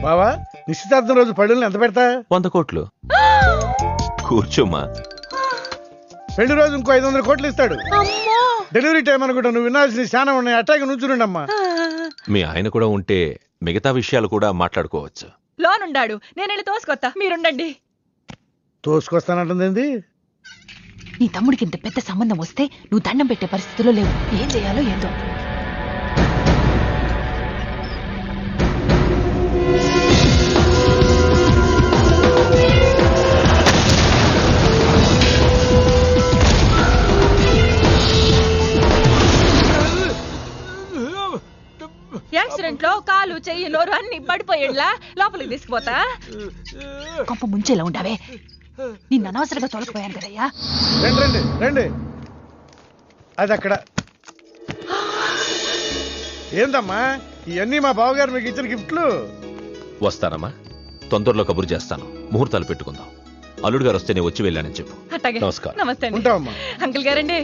బావా నిశ్చితార్థం రోజు పళ్ళుల్ని ఎంత పెడతా? 100 కోట్లు. కూర్చోమ్మా. పెళ్లి రోజు ఇంకో 500 కోట్లు ఇస్తాడు. డెలివరీ టైం అనుకుంటా, నువ్వు వినాల్సిన చాలా ఉన్నాయి. అట్టాగే నుంచుండమ్మా. మీ ఆయన కూడా ఉంటే మిగతా విషయాలు కూడా మాట్లాడుకోవచ్చు. లోనుండాడు, నేను వెళ్ళి తోసుకొత్తా, మీరుండండి. తోసుకొస్తానంటుంది. నీ తమ్ముడికి ఇంత పెద్ద సంబంధం వస్తే నువ్వు దండం పెట్టే పరిస్థితిలో లేవు. ఏం చేయాలో ఏందో. యాక్సిడెంట్ లో కాలు చెయ్యి నోరు అన్ని పడిపోయేలా లోపలికి తీసుకుపోతా. కొంప ముంచేలా ఉండవే, నిన్ను అనవసరంగా తోలకపోయాను కదయ్యా. రండి రండి రండి. అది అక్కడ. ఏందమ్మా ఇవన్నీ మా బావగారు మీకు ఇచ్చిన గిఫ్ట్లు? వస్తానమ్మా, తొందరలో కబురు చేస్తాను. ముహూర్తాలు పెట్టుకుందాం. అల్లుడు గారు వస్తే నేను వచ్చి వెళ్ళానని చెప్పు. అట్టాగే. నమస్కారం. నమస్తే ఉంటావమ్మా. అంకుల్ గారండి,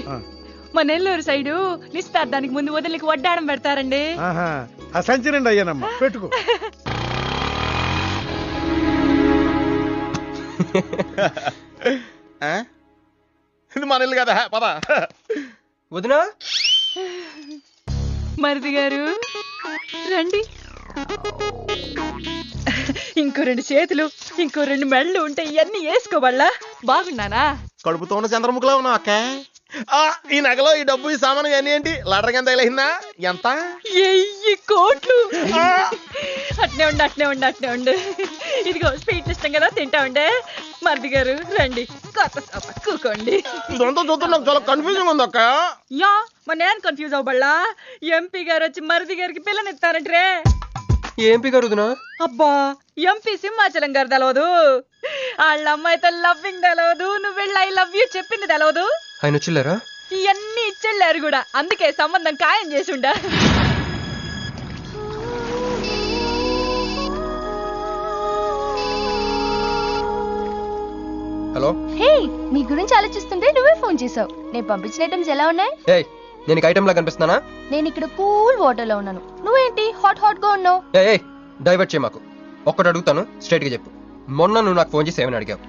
మా నెల్లూరు సైడు నిస్తార్థానికి ముందు వదిలికి వడ్డాణం పెడతారండి. ఆ సంచి నిండి అయ్యానమ్మా, పెట్టుకో. ఇది మన ఇల్లు కదా, పద. వదినా, మరిది గారు రండి. ఇంకో 2 చేతులు, ఇంకో 2 మెళ్ళు ఉంటే ఇవన్నీ వేసుకోవాలా? బాగున్నానా? కడుపుతో ఉన్న చంద్రముఖిలో ఉన్నావు అక్క. ఈ నగలో ఈ డబ్బు ఈ సామాను అన్ని ఏంటి? లడర్ కింద తగిలిందా? ఎంత? 1000 కోట్లు. అట్నే ఉండు, అట్నే ఉండు, అట్నే ఉండు. ఇదిగో స్వీట్ ఇష్టం కదా, తింటా ఉండే. మరిది గారు రండి, కొత్త సోఫా కూకోండి. ఇదంతా చూస్తే నాకు చాలా కన్ఫ్యూజింగ్ ఉంది అక్క. యా, మరి నేను కన్ఫ్యూజ్ అవ్వబల్లా. ఎంపీ గారు వచ్చి మరిది గారికి పిల్లనిస్తారంట్రే. ఏంపీ గారు వదినా? అబ్బా, ఎంపీ సింహాచలం గారు తెలవదు, వాళ్ళ అమ్మాయితో లవ్వింగ్ తెలవదు, నువ్వు వెళ్ళి ఐ లవ్ యూ చెప్పింది తెలవదు. ఆయన వచ్చిల్లారా? ఇవన్నీ ఇచ్చెళ్ళారు కూడా, అందుకే సంబంధం ఖాయం చేసుండా. హలో. హే, నీ గురించి ఆలోచిస్తుంటే నువ్వే ఫోన్ చేసావు. నేను పంపించిన ఐటమ్స్ ఎలా ఉన్నాయి? ఏయ్, నేను ఐటమ్ లా కనిపిస్తున్నానా? నేను ఇక్కడ కూల్ వాటర్ లో ఉన్నాను, నువ్వేంటి హాట్ హాట్ గా ఉన్నావు? ఏయ్, డైవర్ట్ చేయ మాకు. ఒక్కటి అడుగుతాను, స్ట్రైట్ గా చెప్పు. మొన్న నువ్వు నాకు ఫోన్ చేసి ఏమని అడిగావు?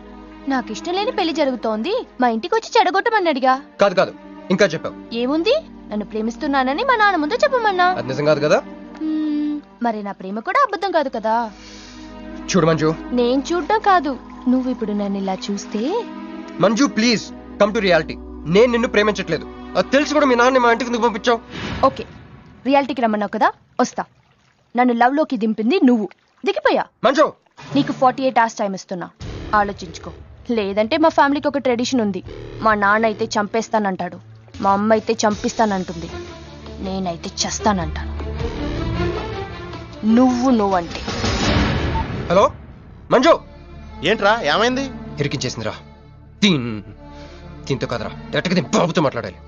నాకు ఇష్టం లేని పెళ్లి జరుగుతోంది, మా ఇంటికి వచ్చి చెడగొట్టమని అడిగా. కాదు కాదు, ఇంకా చెప్పావు. ఏముంది, నన్ను ప్రేమిస్తున్నానని మా నాన్న ముందు చెప్పమన్నా. అది నిజం కాదు కదా? మరి నా ప్రేమ కూడా అబద్ధం కాదు కదా? చూడు మంజు. నేను చూడటం కాదు, నువ్వు ఇప్పుడు నన్ను ఇలా చూస్తే. Manju please come to reality. నేను నిన్ను ప్రేమించట్లేదు, అది తెలిసి కూడా మీ నాన్న మా ఇంటికి నువ్వు పంపించావు. ఓకే, రియాలిటీకి రమ్మన్నావు కదా, వస్తా. నన్ను లవ్ లోకి దింపింది నువ్వు, దిగిపోయా. మంజు, నీకు 48 hours టైం ఇస్తున్నా, ఆలోచించుకో. లేదంటే మా ఫ్యామిలీకి ఒక ట్రెడిషన్ ఉంది, మా నాన్న అయితే చంపేస్తానంటాడు, మా అమ్మ అయితే చంపిస్తానంటుంది, నేనైతే చస్తానంటాను. నువ్వంటే. హలో మంజు. ఏంట్రా ఏమైంది? ఇరికించేసిందిరా. దీంతో కదరా, డైరెక్ట్గా దీని బాబుతో మాట్లాడాలి.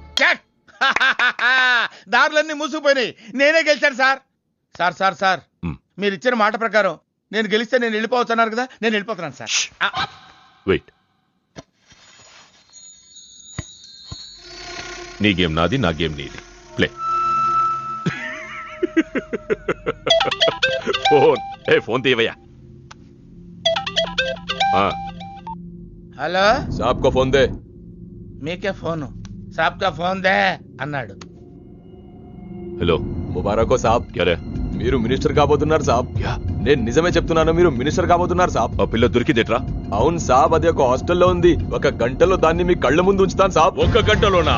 దారులన్నీ మూసుకుపోయినాయి, నేనే గెలిచాను సార్. సార్ సార్ సార్, మీరు ఇచ్చిన మాట ప్రకారం నేను గెలిస్తే నేను వెళ్ళిపోవచ్చు అన్నారు కదా, నేను వెళ్ళిపోతున్నాను సార్. వెయిట్. నీ గేమ్ నాది, నా గేమ్ నీది. ప్లే. ఫోన్ తీవయ్యా. హలో, సాబ్ కో ఫోన్ దే. మీకే ఫోను, సాబ్ కా ఫోన్ దే అన్నాడు. హలో, ముబారక్ సాబ్. క్యారే? మీరు మినిస్టర్ కాబోతున్నారు సాబ్. నేను నిజమే చెప్తున్నాను, మీరు మినిస్టర్ కాబోతున్నారు సాబ్. ఆ పిల్ల దొరికిందేట్రా? అవును సాబ్, అది ఒక హాస్టల్లో ఉంది. 1 గంటలో దాన్ని మీ కళ్ళ ముందు ఉంచుతాను సాబ్. 1 గంటలోనా?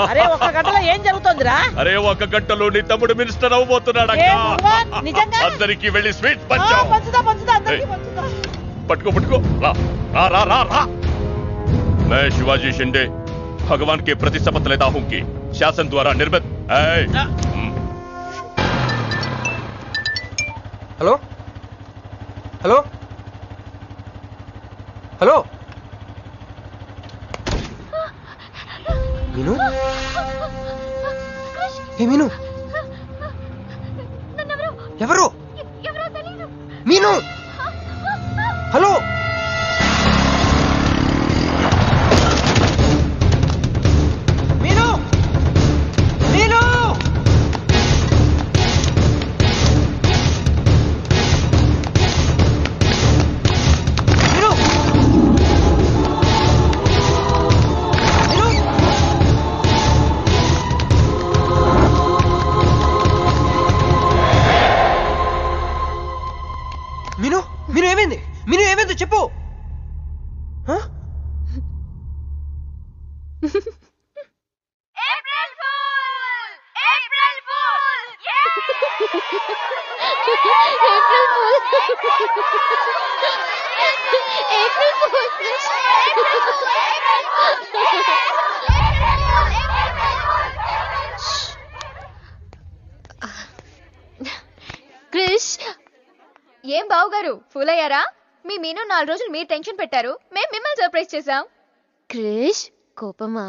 అరే 1 గంటలో ఏం జరుగుతుందిరా? అరే 1 గంటలో నీ తమ్ముడు మినిస్టర్ అవబోతున్నాడు. అందరికి వెళ్ళి స్వీట్ పట్టుకో పట్టుకో. రా రా రా రా రా. मैं शिवाजी शिंदे भगवान के प्रति शपथ लेता हूं कि शासन द्वारा निर्मित. Hello hello hello. మీను, ఏ మీను, ఎవరు? మీను, హలో. మీను, మీను. మీను మీను ఏమైంది? మీను ఏమైంది చెప్పు. హ? క్రిష్, ఏం బావుగారు ఫుల్ అయ్యారా? మీ మీను 4 రోజులు మీరు టెన్షన్ పెట్టారు, మేము మిమ్మల్ని సర్ప్రైజ్ చేసాం. క్రిష్ కోపమా?